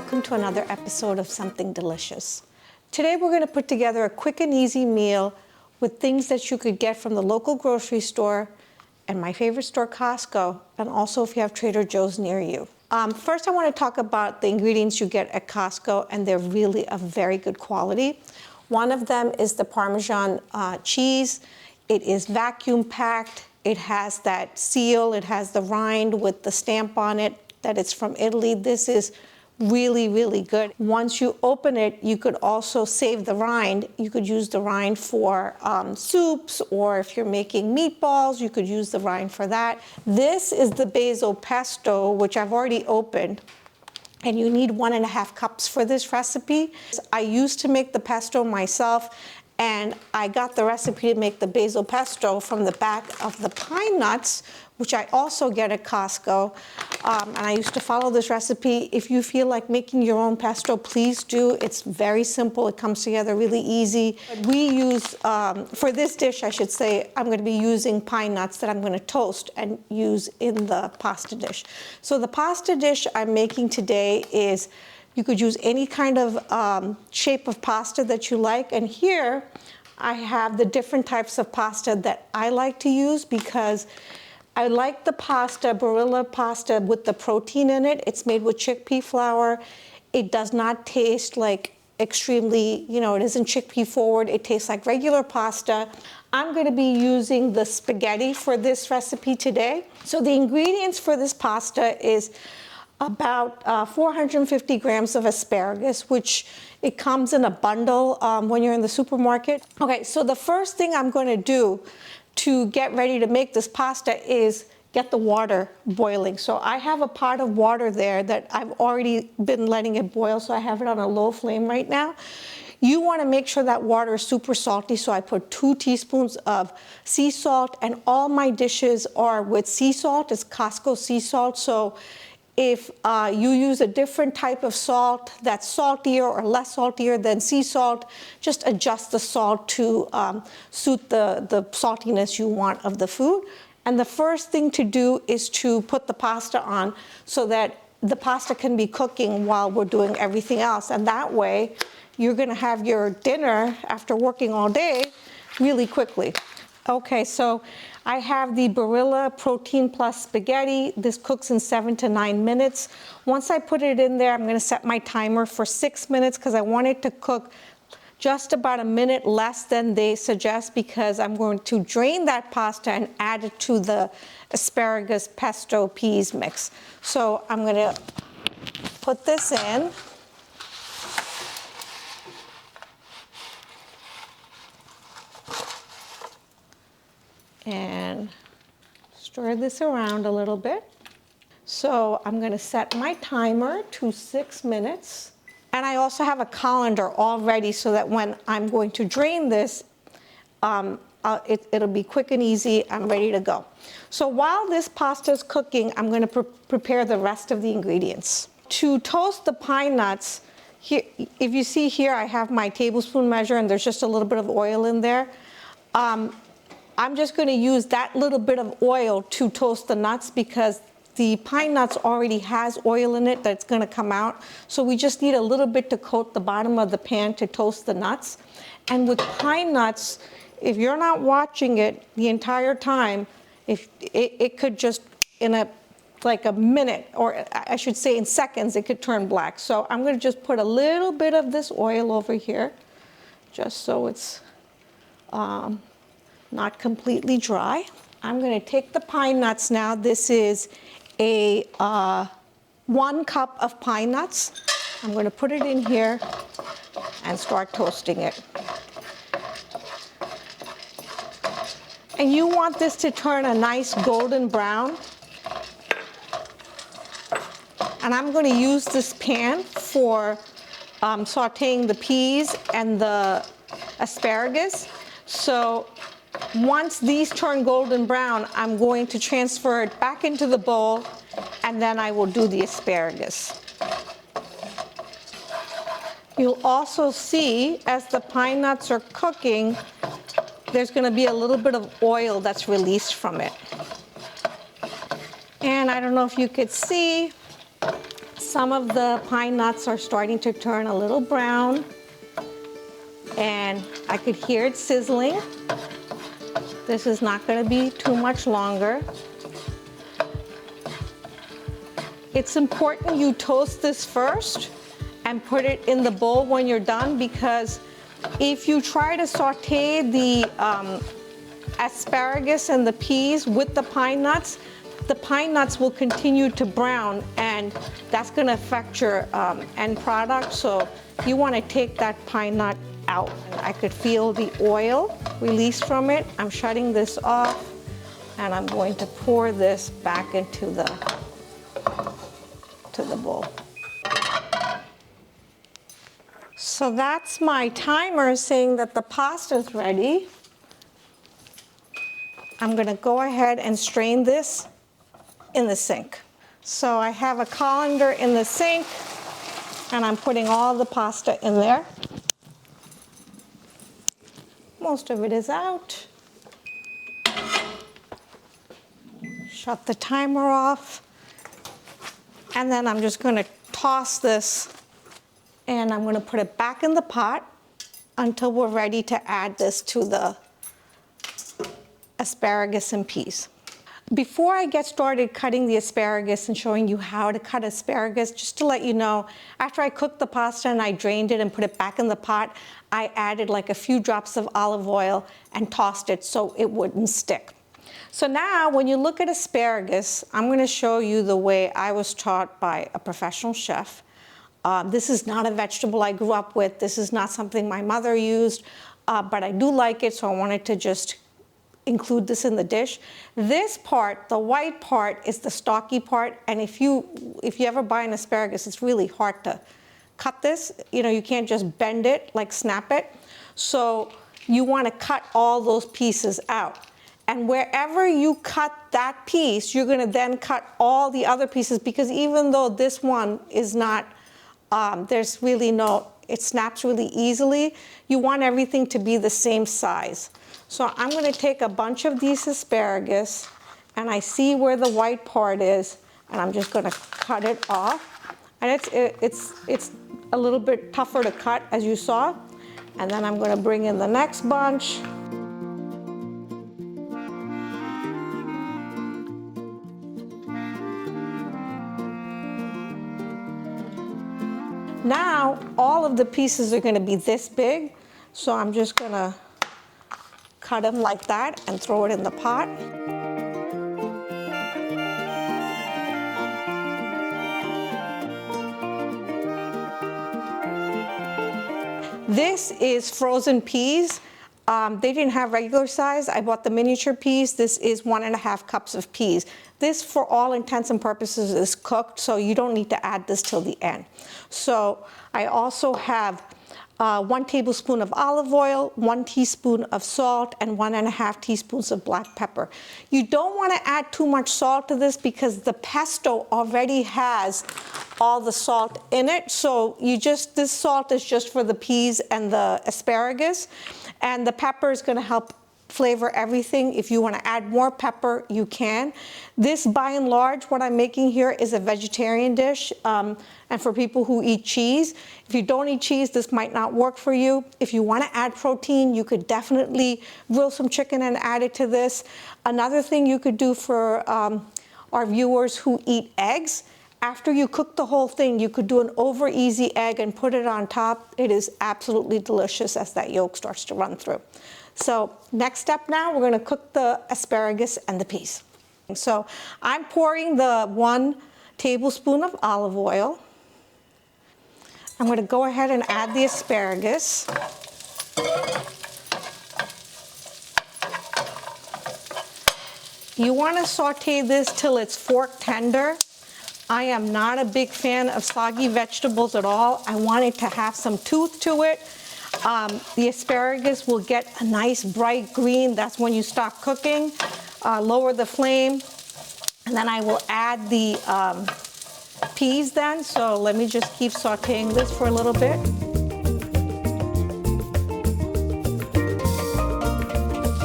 welcome to another episode of Something Delicious. Today we're going to put together a quick and easy meal with things that you could get from the local grocery store and my favorite store, Costco, and also if you have Trader Joe's near you. First I want to talk about the ingredients you get at Costco, and they're really of very good quality. One of them is the Parmesan cheese. It is vacuum packed. It has that seal. It has the rind with the stamp on it that it's from Italy. This is really, really good. Once you open it, you could also save the rind. You could use the rind for soups, or if you're making meatballs, you could use the rind for that. This is the Basil Pesto, which I've already opened. And you need 1.5 cups for this recipe. I used to make the pesto myself, and I got the recipe to make the basil pesto from the back of the pine nuts, which I also get at Costco. And I used to follow this recipe. If you feel like making your own pesto, please do. It's very simple. It comes together really easy. We use, for this dish, I should say, I'm going to be using pine nuts that I'm going to toast and use in the pasta dish. So the pasta dish I'm making today is, you could use any kind of shape of pasta that you like. And here I have the different types of pasta that I like to use, because I like the pasta, Barilla pasta, with the protein in it. It's made with chickpea flour. It does not taste like extremely, it isn't chickpea forward. It tastes like regular pasta. I'm going to be using the spaghetti for this recipe today. So the ingredients for this pasta is about 450 grams of asparagus, which it comes in a bundle when you're in the supermarket. Okay, so the first thing I'm going to do to get ready to make this pasta is get the water boiling. So I have a pot of water there that I've already been letting it boil, so I have it on a low flame right now. You want to make sure that water is super salty, so I put 2 teaspoons of sea salt, and all my dishes are with sea salt. It's Costco sea salt, so if you use a different type of salt that's saltier or less saltier than sea salt, just adjust the salt to suit the saltiness you want of the food. And the first thing to do is to put the pasta on so that the pasta can be cooking while we're doing everything else. And that way, you're going to have your dinner after working all day really quickly. Okay, so I have the Barilla Protein Plus Spaghetti. This cooks in 7 to 9 minutes. Once I put it in there, I'm going to set my timer for 6 minutes, because I want it to cook just about a minute less than they suggest, because I'm going to drain that pasta and add it to the asparagus pesto peas mix. So I'm going to put this in. And stir this around a little bit. So I'm going to set my timer to 6 minutes. And I also have a colander all ready so that when I'm going to drain this, it'll be quick and easy. I'm ready to go. So while this pasta is cooking, I'm going to prepare the rest of the ingredients. To toast the pine nuts, here, if you see here, I have my tablespoon measure, and there's just a little bit of oil in there. I'm just going to use that little bit of oil to toast the nuts, because the pine nuts already has oil in it that's going to come out. So we just need a little bit to coat the bottom of the pan to toast the nuts. And with pine nuts, if you're not watching it the entire time, if it could just like a minute, or I should say in seconds, it could turn black. So I'm going to just put a little bit of this oil over here, just so it's not completely dry. I'm going to take the pine nuts now. This is a 1 cup of pine nuts. I'm going to put it in here and start toasting it. And you want this to turn a nice golden brown. And I'm going to use this pan for sauteing the peas and the asparagus. So once these turn golden brown, I'm going to transfer it back into the bowl, and then I will do the asparagus. You'll also see, as the pine nuts are cooking, there's going to be a little bit of oil that's released from it. And I don't know if you could see, Some of the pine nuts are starting to turn a little brown, and I could hear it sizzling. This is not going to be too much longer. It's important you toast this first and put it in the bowl when you're done, because if you try to saute the asparagus and the peas with the pine nuts will continue to brown, and that's going to affect your end product. So you want to take that pine nut out. I could feel the oil release from it. I'm shutting this off, and I'm going to pour this back into the bowl. So that's my timer saying that the pasta is ready. I'm going to go ahead and strain this in the sink. So I have a colander in the sink, and I'm putting all the pasta in there. Most of it is out. Shut the timer off. And then I'm just going to toss this, and I'm going to put it back in the pot until we're ready to add this to the asparagus and peas. Before I get started cutting the asparagus and showing you how to cut asparagus, just to let you know, after I cooked the pasta and I drained it and put it back in the pot, I added like a few drops of olive oil and tossed it so it wouldn't stick. So now when you look at asparagus, I'm going to show you the way I was taught by a professional chef. This is not a vegetable I grew up with. This is not something my mother used, but I do like it, so I wanted to just include this in the dish. This part, the white part, is the stalky part, and if you ever buy an asparagus, it's really hard to cut this. You know, you can't just bend it, like snap it. So you want to cut all those pieces out. And wherever you cut that piece, you're going to then cut all the other pieces, because even though this one is not, there's really no, it snaps really easily, you want everything to be the same size. So I'm going to take a bunch of these asparagus, and I see where the white part is, and I'm just going to cut it off. And it's a little bit tougher to cut, as you saw. And then I'm going to bring in the next bunch. Now, all of the pieces are going to be this big, so I'm just going to cut them like that and throw it in the pot. This is frozen peas. They didn't have regular size. I bought the miniature peas. This is 1.5 cups of peas. This, for all intents and purposes, is cooked, so you don't need to add this till the end. So I also have 1 tablespoon of olive oil, 1 teaspoon of salt, and 1.5 teaspoons of black pepper. You don't want to add too much salt to this because the pesto already has all the salt in it. So this salt is just for the peas and the asparagus, and the pepper is going to help flavor everything. If you want to add more pepper, you can. This, by and large, what I'm making here is a vegetarian dish, and for people who eat cheese. If you don't eat cheese, this might not work for you. If you want to add protein, you could definitely grill some chicken and add it to this. Another thing you could do for our viewers who eat eggs, after you cook the whole thing, you could do an over easy egg and put it on top. It is absolutely delicious as that yolk starts to run through. So next step now, we're going to cook the asparagus and the peas. So I'm pouring the 1 tablespoon of olive oil. I'm going to go ahead and add the asparagus. You want to saute this till it's fork tender. I am not a big fan of soggy vegetables at all. I want it to have some tooth to it. The asparagus will get a nice bright green. That's when you stop cooking. Lower the flame, and then I will add the peas then. So let me just keep sauteing this for a little bit.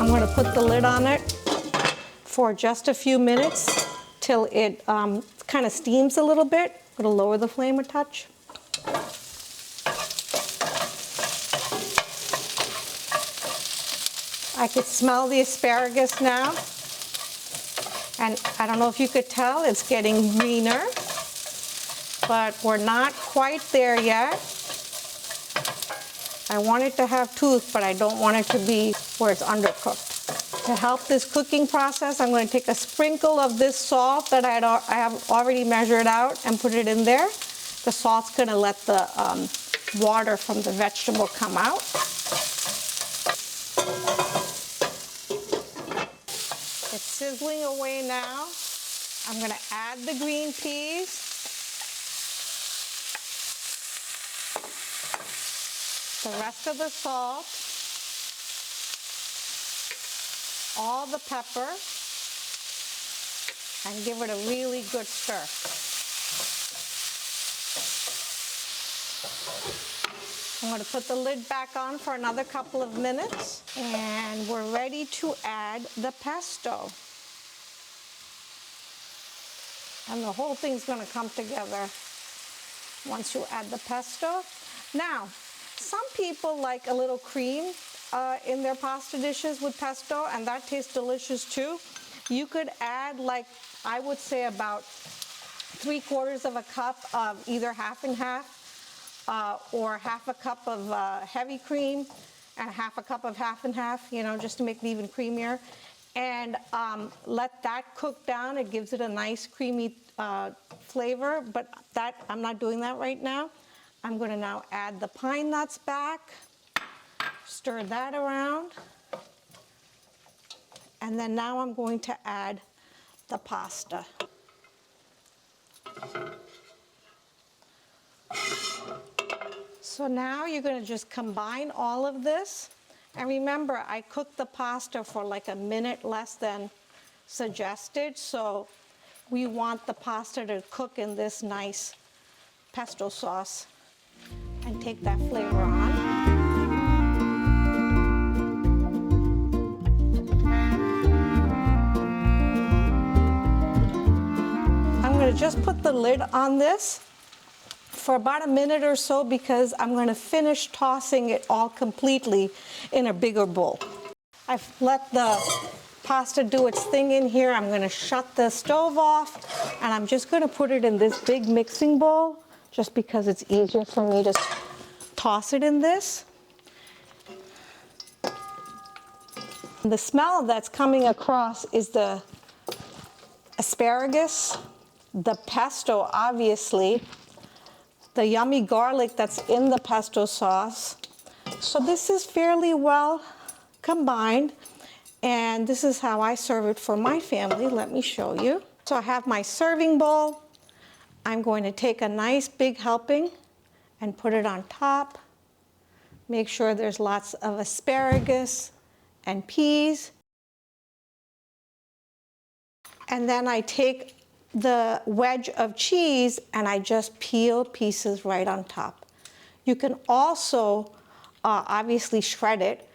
I'm going to put the lid on it for just a few minutes till it kind of steams a little bit. I'm gonna lower the flame a touch. I could smell the asparagus now. And I don't know if you could tell, it's getting greener, but we're not quite there yet. I want it to have tooth, but I don't want it to be where it's undercooked. To help this cooking process, I'm going to take a sprinkle of this salt that I have already measured out and put it in there. The salt's going to let the water from the vegetable come out. It's sizzling away now. I'm going to add the green peas. The rest of the salt. All the pepper. And give it a really good stir. I'm going to put the lid back on for another couple of minutes, and we're ready to add the pesto. And the whole thing's going to come together once you add the pesto. Now, some people like a little cream in their pasta dishes with pesto, and that tastes delicious too. You could add, like, I would say about 3/4 of a cup of either half and half, or half a cup of heavy cream and half a cup of half and half, you know, just to make it even creamier. And let that cook down. It gives it a nice creamy flavor, but I'm not doing that right now. I'm going to now add the pine nuts back, stir that around, and then now I'm going to add the pasta. So now you're going to just combine all of this. And remember, I cooked the pasta for like a minute less than suggested. So we want the pasta to cook in this nice pesto sauce and take that flavor on. I'm going to just put the lid on this for about a minute or so because I'm going to finish tossing it all completely in a bigger bowl. I've let the pasta do its thing in here. I'm going to shut the stove off, and I'm just going to put it in this big mixing bowl just because it's easier for me to toss it in this. The smell that's coming across is the asparagus, the pesto, obviously, the yummy garlic that's in the pesto sauce. So this is fairly well combined, and this is how I serve it for my family. Let me show you. So I have my serving bowl. I'm going to take a nice big helping and put it on top. Make sure there's lots of asparagus and peas. And then I take the wedge of cheese and I just peel pieces right on top. You can also obviously shred it,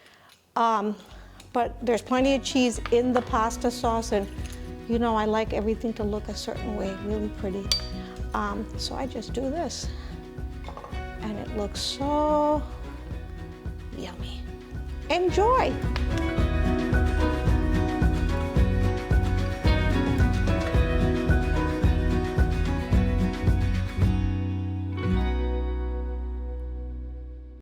but there's plenty of cheese in the pasta sauce, and you know I like everything to look a certain way, really pretty. So I just do this, and it looks so yummy. Enjoy!